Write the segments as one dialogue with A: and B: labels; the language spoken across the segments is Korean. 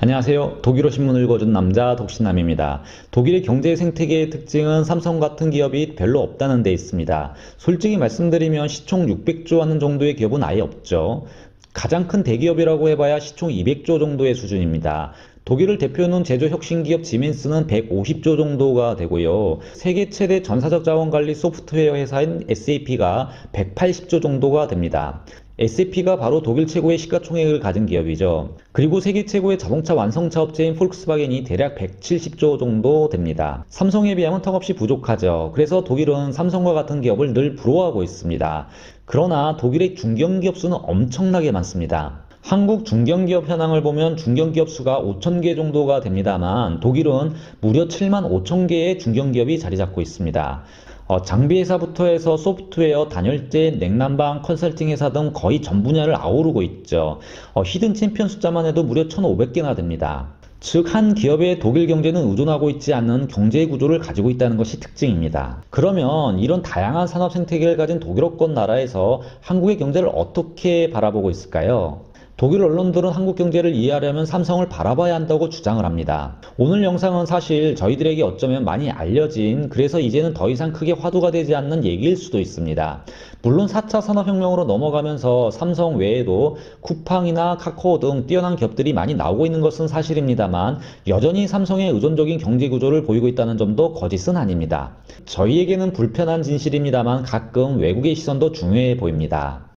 A: 안녕하세요. 독일어 신문을 읽어준 남자 독신남입니다. 독일의 경제 생태계의 특징은 삼성 같은 기업이 별로 없다는 데 있습니다. 솔직히 말씀드리면 시총 600조 하는 정도의 기업은 아예 없죠. 가장 큰 대기업이라고 해봐야 시총 200조 정도의 수준입니다. 독일을 대표하는 제조 혁신기업 지멘스는 150조 정도가 되고요. 세계 최대 전사적 자원관리 소프트웨어 회사인 SAP가 180조 정도가 됩니다. SAP가 바로 독일 최고의 시가총액을 가진 기업이죠. 그리고 세계 최고의 자동차 완성차 업체인 폴크스바겐이 대략 170조 정도 됩니다. 삼성에 비하면 턱없이 부족하죠. 그래서 독일은 삼성과 같은 기업을 늘 부러워하고 있습니다. 그러나 독일의 중견기업 수는 엄청나게 많습니다. 한국 중견기업 현황을 보면 중견기업 수가 5,000개 정도가 됩니다만 독일은 무려 7만 5천 개의 중견기업이 자리 잡고 있습니다. 장비회사부터 해서 소프트웨어, 단열재, 냉난방, 컨설팅 회사 등 거의 전 분야를 아우르고 있죠. 히든 챔피언 숫자만 해도 무려 1,500개나 됩니다. 즉, 한 기업의 독일 경제는 의존하고 있지 않는 경제 구조를 가지고 있다는 것이 특징입니다. 그러면 이런 다양한 산업 생태계를 가진 독일어권 나라에서 한국의 경제를 어떻게 바라보고 있을까요? 독일 언론들은 한국 경제를 이해하려면 삼성을 바라봐야 한다고 주장을 합니다. 오늘 영상은 사실 저희들에게 어쩌면 많이 알려진, 그래서 이제는 더 이상 크게 화두가 되지 않는 얘기일 수도 있습니다. 물론 4차 산업혁명으로 넘어가면서 삼성 외에도 쿠팡이나 카카오 등 뛰어난 기업들이 많이 나오고 있는 것은 사실입니다만 여전히 삼성의 의존적인 경제 구조를 보이고 있다는 점도 거짓은 아닙니다. 저희에게는 불편한 진실입니다만 가끔 외국의 시선도 중요해 보입니다.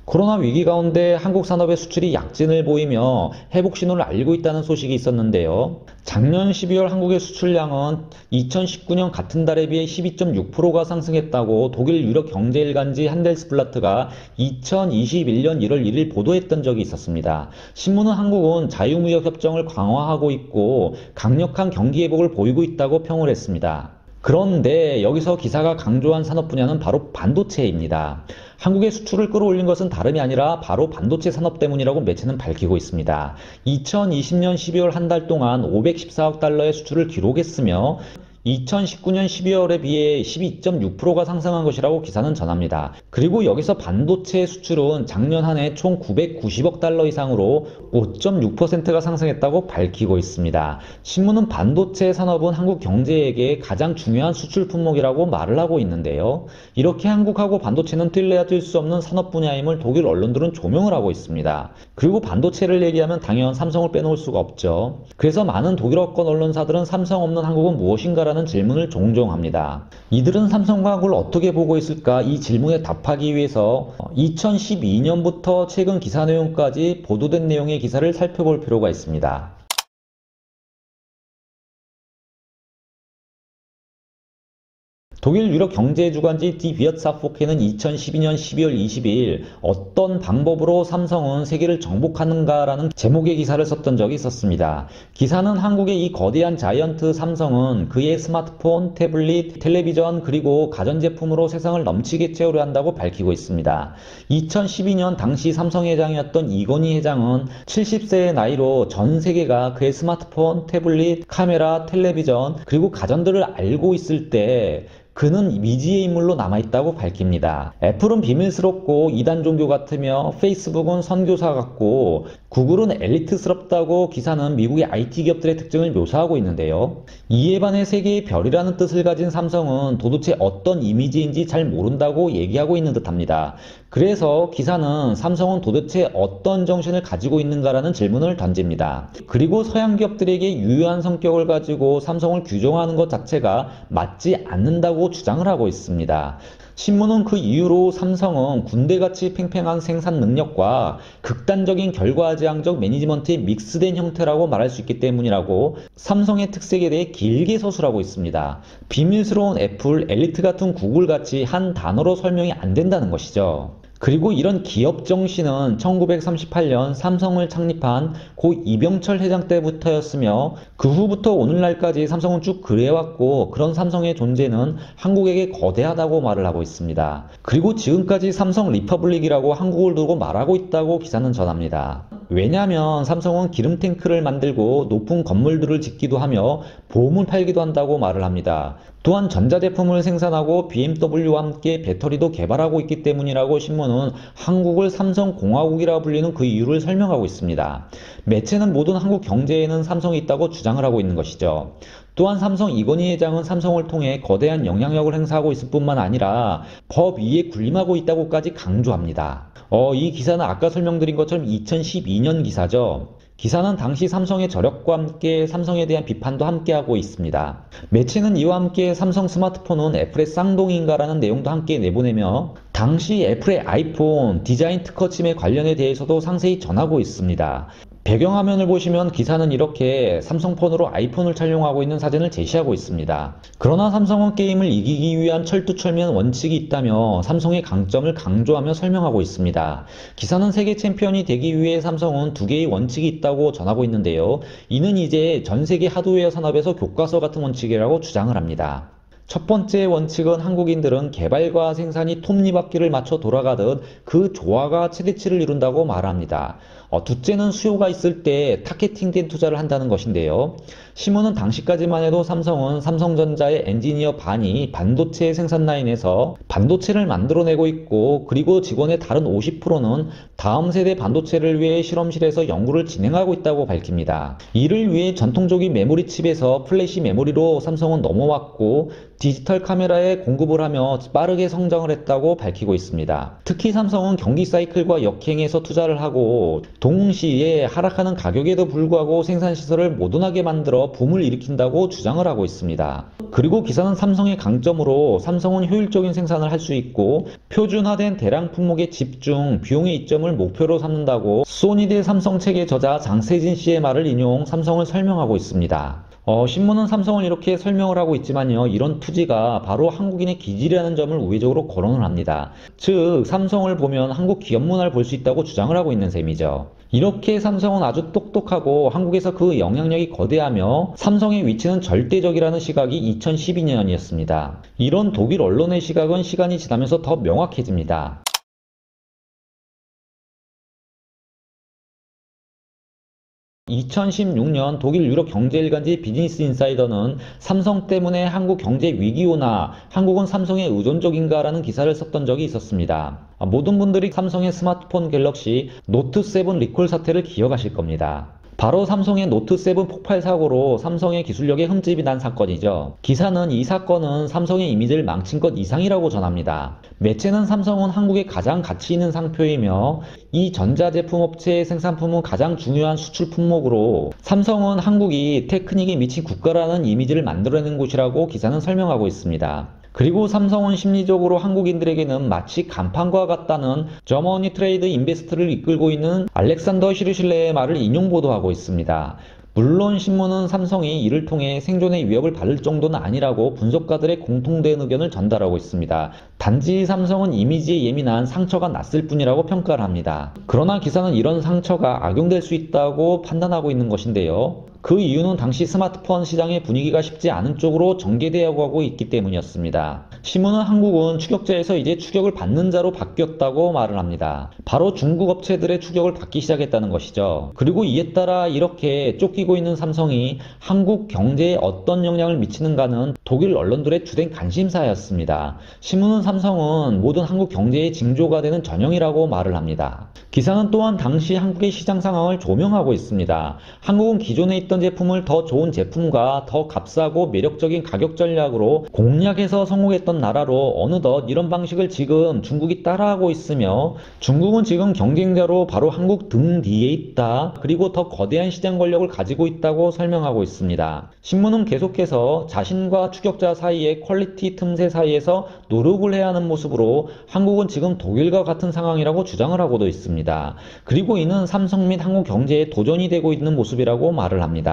A: 코로나 위기 가운데 한국 산업의 수출이 약진을 보이며 회복 신호를 알리고 있다는 소식이 있었는데요. 작년 12월 한국의 수출량은 2019년 같은 달에 비해 12.6%가 상승했다고 독일 유력 경제일간지 한델스블라트가 2021년 1월 1일 보도했던 적이 있었습니다. 신문은 한국은 자유무역협정을 강화하고 있고 강력한 경기 회복을 보이고 있다고 평을 했습니다. 그런데 여기서 기사가 강조한 산업 분야는 바로 반도체입니다. 한국의 수출을 끌어올린 것은 다름이 아니라 바로 반도체 산업 때문이라고 매체는 밝히고 있습니다. 2020년 12월 한 달 동안 514억 달러의 수출을 기록했으며 2019년 12월에 비해 12.6%가 상승한 것이라고 기사는 전합니다. 그리고 여기서 반도체 수출은 작년 한 해 총 990억 달러 이상으로 5.6%가 상승했다고 밝히고 있습니다. 신문은 반도체 산업은 한국 경제에게 가장 중요한 수출 품목이라고 말을 하고 있는데요. 이렇게 한국하고 반도체는 뛸래야 뛸 수 없는 산업 분야임을 독일 언론들은 조명을 하고 있습니다. 그리고 반도체를 얘기하면 당연 삼성을 빼놓을 수가 없죠. 그래서 많은 독일어권 언론사들은 삼성 없는 한국은 무엇인가 라는 질문을 종종 합니다. 이들은 삼성과 한국을 어떻게 보고 있을까? 이 질문에 답하기 위해서 2012년부터 최근 기사 내용까지 보도된 내용의 기사를 살펴볼 필요가 있습니다. 독일 유력 경제주간지 디 비어츠하포케는 2012년 12월 22일 어떤 방법으로 삼성은 세계를 정복하는가라는 제목의 기사를 썼던 적이 있었습니다. 기사는 한국의 이 거대한 자이언트 삼성은 그의 스마트폰, 태블릿, 텔레비전 그리고 가전제품으로 세상을 넘치게 채우려 한다고 밝히고 있습니다. 2012년 당시 삼성 회장이었던 이건희 회장은 70세의 나이로 전 세계가 그의 스마트폰, 태블릿, 카메라, 텔레비전 그리고 가전들을 알고 있을 때 그는 미지의 인물로 남아있다고 밝힙니다. 애플은 비밀스럽고 이단 종교 같으며 페이스북은 선교사 같고 구글은 엘리트스럽다고 기사는 미국의 IT 기업들의 특징을 묘사하고 있는데요. 이에 반해 세계의 별이라는 뜻을 가진 삼성은 도대체 어떤 이미지인지 잘 모른다고 얘기하고 있는 듯합니다. 그래서 기사는 삼성은 도대체 어떤 정신을 가지고 있는가라는 질문을 던집니다. 그리고 서양 기업들에게 유효한 성격을 가지고 삼성을 규정하는 것 자체가 맞지 않는다고 주장을 하고 있습니다. 신문은 그 이유로 삼성은 군대같이 팽팽한 생산 능력과 극단적인 결과지향적 매니지먼트의 믹스된 형태라고 말할 수 있기 때문이라고 삼성의 특색에 대해 길게 서술하고 있습니다. 비밀스러운 애플, 엘리트 같은 구글같이 한 단어로 설명이 안 된다는 것이죠. 그리고 이런 기업 정신은 1938년 삼성을 창립한 고 이병철 회장 때부터였으며 그 후부터 오늘날까지 삼성은 쭉 그래왔고 그런 삼성의 존재는 한국에게 거대하다고 말을 하고 있습니다. 그리고 지금까지 삼성 리퍼블릭이라고 한국을 두고 말하고 있다고 기사는 전합니다. 왜냐하면 삼성은 기름 탱크를 만들고 높은 건물들을 짓기도 하며 보험을 팔기도 한다고 말을 합니다. 또한 전자제품을 생산하고 BMW와 함께 배터리도 개발하고 있기 때문이라고 신문은 한국을 삼성공화국이라 불리는 그 이유를 설명하고 있습니다. 매체는 모든 한국 경제에는 삼성이 있다고 주장을 하고 있는 것이죠. 또한 삼성 이건희 회장은 삼성을 통해 거대한 영향력을 행사하고 있을 뿐만 아니라 법 위에 군림하고 있다고까지 강조합니다. 이 기사는 아까 설명드린 것처럼 2012년 기사죠. 기사는 당시 삼성의 저력과 함께 삼성에 대한 비판도 함께하고 있습니다. 매체는 이와 함께 삼성 스마트폰은 애플의 쌍둥이인가라는 내용도 함께 내보내며 당시 애플의 아이폰 디자인 특허침에 관련에 대해서도 상세히 전하고 있습니다. 배경화면을 보시면 기사는 이렇게 삼성폰으로 아이폰을 촬영하고 있는 사진을 제시하고 있습니다. 그러나 삼성은 게임을 이기기 위한 철두철미한 원칙이 있다며 삼성의 강점을 강조하며 설명하고 있습니다. 기사는 세계 챔피언이 되기 위해 삼성은 두 개의 원칙이 있다고 전하고 있는데요. 이는 이제 전 세계 하드웨어 산업에서 교과서 같은 원칙이라고 주장을 합니다. 첫 번째 원칙은 한국인들은 개발과 생산이 톱니바퀴를 맞춰 돌아가듯 그 조화가 최대치를 이룬다고 말합니다. 둘째는 수요가 있을 때 타겟팅된 투자를 한다는 것인데요. 신문은 당시까지만 해도 삼성은 삼성전자의 엔지니어 반이 반도체 생산 라인에서 반도체를 만들어내고 있고, 그리고 직원의 다른 50%는 다음 세대 반도체를 위해 실험실에서 연구를 진행하고 있다고 밝힙니다. 이를 위해 전통적인 메모리 칩에서 플래시 메모리로 삼성은 넘어왔고 디지털 카메라에 공급을 하며 빠르게 성장을 했다고 밝히고 있습니다. 특히 삼성은 경기 사이클과 역행해서 투자를 하고 동시에 하락하는 가격에도 불구하고 생산시설을 모던하게 만들어 붐을 일으킨다고 주장을 하고 있습니다. 그리고 기사는 삼성의 강점으로 삼성은 효율적인 생산을 할 수 있고 표준화된 대량 품목에 집중, 비용의 이점을 목표로 삼는다고 소니 대 삼성 책의 저자 장세진 씨의 말을 인용 삼성을 설명하고 있습니다. 신문은 삼성을 이렇게 설명을 하고 있지만요, 이런 투지가 바로 한국인의 기질이라는 점을 우회적으로 거론을 합니다. 즉 삼성을 보면 한국 기업 문화를 볼 수 있다고 주장을 하고 있는 셈이죠. 이렇게 삼성은 아주 똑똑하고 한국에서 그 영향력이 거대하며 삼성의 위치는 절대적이라는 시각이 2012년이었습니다. 이런 독일 언론의 시각은 시간이 지나면서 더 명확해집니다. 2016년 독일 유럽 경제일간지 비즈니스 인사이더는 삼성 때문에 한국 경제 위기 오나 한국은 삼성에 의존적인가라는 기사를 썼던 적이 있었습니다. 모든 분들이 삼성의 스마트폰 갤럭시 노트7 리콜 사태를 기억하실 겁니다. 바로 삼성의 노트7 폭발 사고로 삼성의 기술력에 흠집이 난 사건이죠. 기사는 이 사건은 삼성의 이미지를 망친 것 이상이라고 전합니다. 매체는 삼성은 한국의 가장 가치 있는 상표이며 이 전자제품 업체의 생산품은 가장 중요한 수출 품목으로 삼성은 한국이 테크닉에 미친 국가라는 이미지를 만들어내는 곳이라고 기사는 설명하고 있습니다. 그리고 삼성은 심리적으로 한국인들에게는 마치 간판과 같다는 저머니 트레이드 인베스트를 이끌고 있는 알렉산더 시르실레의 말을 인용 보도하고 있습니다. 물론 신문은 삼성이 이를 통해 생존의 위협을 받을 정도는 아니라고 분석가들의 공통된 의견을 전달하고 있습니다. 단지 삼성은 이미지에 예민한 상처가 났을 뿐이라고 평가를 합니다. 그러나 기사는 이런 상처가 악용될 수 있다고 판단하고 있는 것인데요. 그 이유는 당시 스마트폰 시장의 분위기가 쉽지 않은 쪽으로 전개되어 가고 있기 때문이었습니다. 신문은 한국은 추격자에서 이제 추격을 받는 자로 바뀌었다고 말을 합니다. 바로 중국 업체들의 추격을 받기 시작했다는 것이죠. 그리고 이에 따라 이렇게 쫓기고 있는 삼성이 한국 경제에 어떤 영향을 미치는가는 독일 언론들의 주된 관심사였습니다. 신문은 삼성은 모든 한국 경제의 징조가 되는 전형이라고 말을 합니다. 기사는 또한 당시 한국의 시장 상황을 조명하고 있습니다. 한국은 기존에 있던 제품을 더 좋은 제품과 더 값싸고 매력적인 가격 전략으로 공략해서 성공했던 나라로 어느덧 이런 방식을 지금 중국이 따라하고 있으며 중국은 지금 경쟁자로 바로 한국 등 뒤에 있다. 그리고 더 거대한 시장 권력을 가지고 있다고 설명하고 있습니다. 신문은 계속해서 자신과 추격자 사이의 퀄리티 틈새 사이에서 노력을 해야 하는 모습으로 한국은 지금 독일과 같은 상황이라고 주장을 하고도 있습니다. 그리고 이는 삼성 및 한국 경제에 도전이 되고 있는 모습이라고 말을 합니다.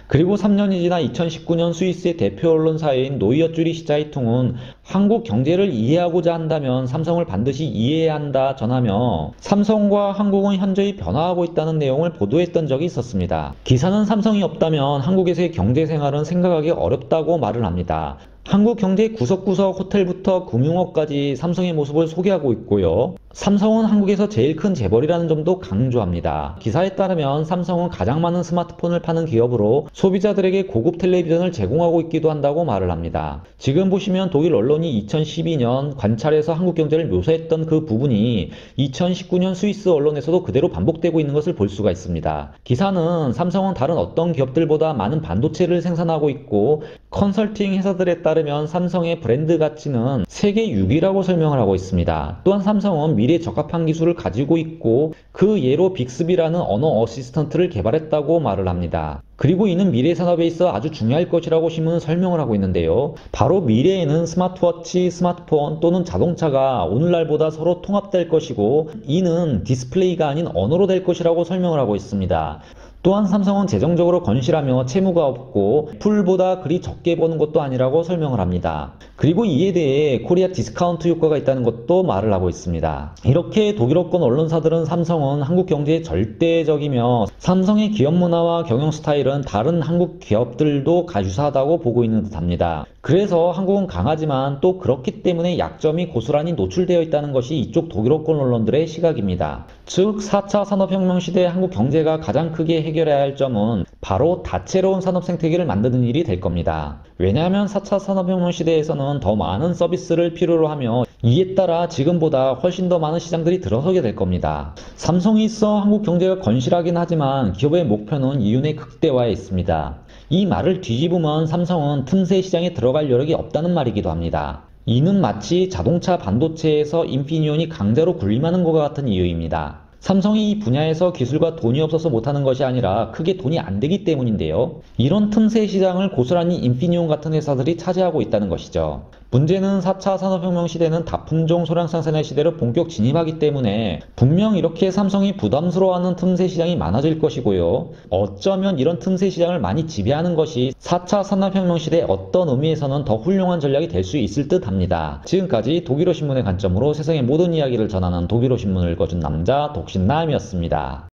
A: 그리고 3년이 지나 2019년 스위스의 대표 언론사인 노이어 쭈리시 자이퉁은 한국 경제를 이해하고자 한다면 삼성을 반드시 이해해야 한다 전하며 삼성과 한국은 현저히 변화하고 있다는 내용을 보도했던 적이 있었습니다. 기사는 삼성이 없다면 한국에서의 경제 생활은 생각하기 어렵다고 말을 합니다. 한국 경제 구석구석 호텔부터 금융업까지 삼성의 모습을 소개하고 있고요. 삼성은 한국에서 제일 큰 재벌이라는 점도 강조합니다. 기사에 따르면 삼성은 가장 많은 스마트폰을 파는 기업으로 소비자들에게 고급 텔레비전을 제공하고 있기도 한다고 말을 합니다. 지금 보시면 독일 언론이 2012년 관찰에서 한국 경제를 묘사했던 그 부분이 2019년 스위스 언론에서도 그대로 반복되고 있는 것을 볼 수가 있습니다. 기사는 삼성은 다른 어떤 기업들보다 많은 반도체를 생산하고 있고 컨설팅 회사들에 따르면 삼성의 브랜드 가치는 세계 6위라고 설명을 하고 있습니다. 또한 삼성은 미래에 적합한 기술을 가지고 있고 그 예로 빅스비라는 언어 어시스턴트를 개발했다고 말을 합니다. 그리고 이는 미래 산업에 있어 아주 중요할 것이라고 신문은 설명을 하고 있는데요. 바로 미래에는 스마트워치, 스마트폰 또는 자동차가 오늘날보다 서로 통합될 것이고 이는 디스플레이가 아닌 언어로 될 것이라고 설명을 하고 있습니다. 또한 삼성은 재정적으로 건실하며 채무가 없고 애플보다 그리 적게 버는 것도 아니라고 설명을 합니다. 그리고 이에 대해 코리아 디스카운트 효과가 있다는 것도 말을 하고 있습니다. 이렇게 독일어권 언론사들은 삼성은 한국 경제에 절대적이며 삼성의 기업 문화와 경영 스타일은 다른 한국 기업들도 유사하다고 보고 있는 듯합니다. 그래서 한국은 강하지만 또 그렇기 때문에 약점이 고스란히 노출되어 있다는 것이 이쪽 독일어권 언론들의 시각입니다. 즉 4차 산업혁명 시대에 한국 경제가 가장 크게 해결해야 할 점은 바로 다채로운 산업 생태계를 만드는 일이 될 겁니다. 왜냐하면 4차 산업혁명 시대에서는 더 많은 서비스를 필요로 하며 이에 따라 지금보다 훨씬 더 많은 시장들이 들어서게 될 겁니다. 삼성이 있어 한국 경제가 건실하긴 하지만 기업의 목표는 이윤의 극대화에 있습니다. 이 말을 뒤집으면 삼성은 틈새 시장에 들어갈 여력이 없다는 말이기도 합니다. 이는 마치 자동차 반도체에서 인피니온이 강자로 군림하는 것과 같은 이유입니다. 삼성이 이 분야에서 기술과 돈이 없어서 못하는 것이 아니라 크게 돈이 안 되기 때문인데요. 이런 틈새 시장을 고스란히 인피니온 같은 회사들이 차지하고 있다는 것이죠. 문제는 4차 산업혁명 시대는 다품종 소량 생산의 시대로 본격 진입하기 때문에 분명 이렇게 삼성이 부담스러워하는 틈새 시장이 많아질 것이고요. 어쩌면 이런 틈새 시장을 많이 지배하는 것이 4차 산업혁명 시대의 어떤 의미에서는 더 훌륭한 전략이 될 수 있을 듯 합니다. 지금까지 독일어 신문의 관점으로 세상의 모든 이야기를 전하는 독일어 신문을 읽어준 남자 독신남이었습니다.